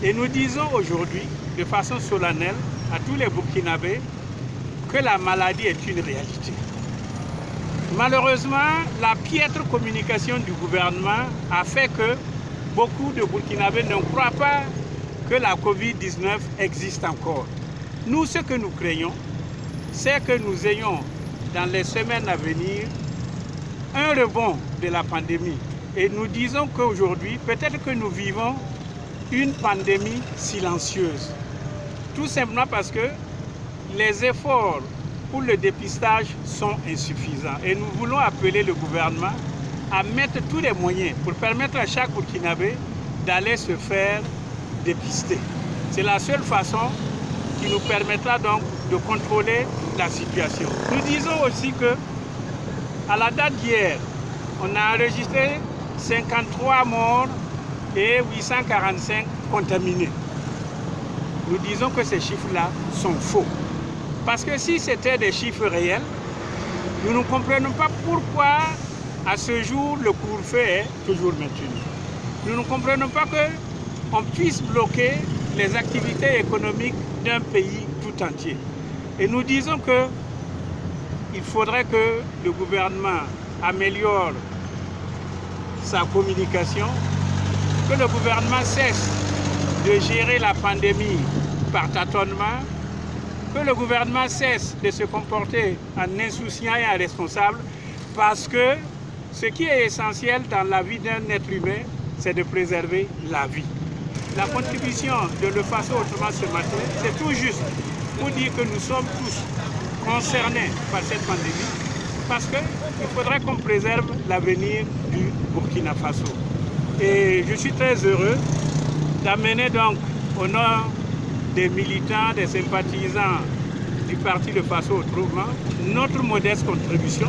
Et nous disons aujourd'hui, de façon solennelle, à tous les Burkinabés, que la maladie est une réalité. Malheureusement, la piètre communication du gouvernement a fait que beaucoup de Burkinabés ne croient pas que la Covid-19 existe encore. Nous, ce que nous craignons, c'est que nous ayons, dans les semaines à venir, un rebond de la pandémie. Et nous disons qu'aujourd'hui, peut-être que nous vivons une pandémie silencieuse. Tout simplement parce que les efforts pour le dépistage sont insuffisants. Et nous voulons appeler le gouvernement à mettre tous les moyens pour permettre à chaque Burkinabé d'aller se faire dépister. C'est la seule façon qui nous permettra donc de contrôler la situation. Nous disons aussi que, à la date d'hier, on a enregistré 53 morts et 845 contaminés. Nous disons que ces chiffres-là sont faux. Parce que si c'était des chiffres réels, nous ne comprenons pas pourquoi, à ce jour, le couvre-feu est toujours maintenu. Nous ne comprenons pas qu'on puisse bloquer les activités économiques d'un pays tout entier. Et nous disons qu'il faudrait que le gouvernement améliore sa communication, que le gouvernement cesse de gérer la pandémie par tâtonnement, que le gouvernement cesse de se comporter en insouciant et en responsable, parce que ce qui est essentiel dans la vie d'un être humain, c'est de préserver la vie. La contribution de Le Faso Autrement ce matin, c'est tout juste pour dire que nous sommes tous concernés par cette pandémie, parce qu'il faudrait qu'on préserve l'avenir du Burkina Faso. Et je suis très heureux d'amener donc au nom des militants, des sympathisants du parti Le Faso Autrement notre modeste contribution.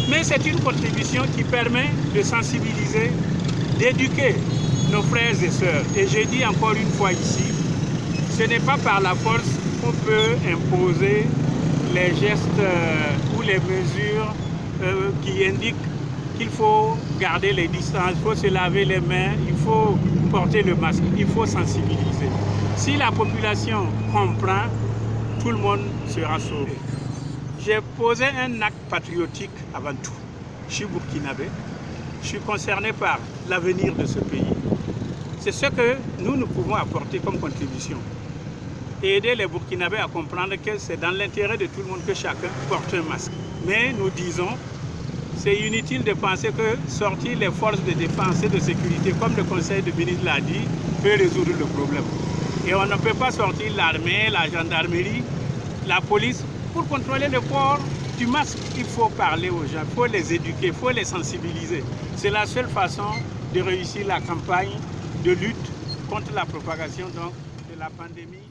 Mais c'est une contribution qui permet de sensibiliser, d'éduquer nos frères et sœurs. Et je dis encore une fois ici, ce n'est pas par la force qu'on peut imposer les gestes ou les mesures qui indiquent qu'il faut garder les distances, il faut se laver les mains, il faut porter le masque, il faut sensibiliser. Si la population comprend, tout le monde sera sauvé. J'ai posé un acte patriotique avant tout. Je suis burkinabé, je suis concerné par l'avenir de ce pays. C'est ce que nous pouvons apporter comme contribution. Et aider les Burkinabés à comprendre que c'est dans l'intérêt de tout le monde que chacun porte un masque. Mais nous disons, c'est inutile de penser que sortir les forces de défense et de sécurité, comme le Conseil de ministres l'a dit, peut résoudre le problème. Et on ne peut pas sortir l'armée, la gendarmerie, la police pour contrôler le port du masque. Il faut parler aux gens, il faut les éduquer, il faut les sensibiliser. C'est la seule façon de réussir la campagne de lutte contre la propagation donc, de la pandémie.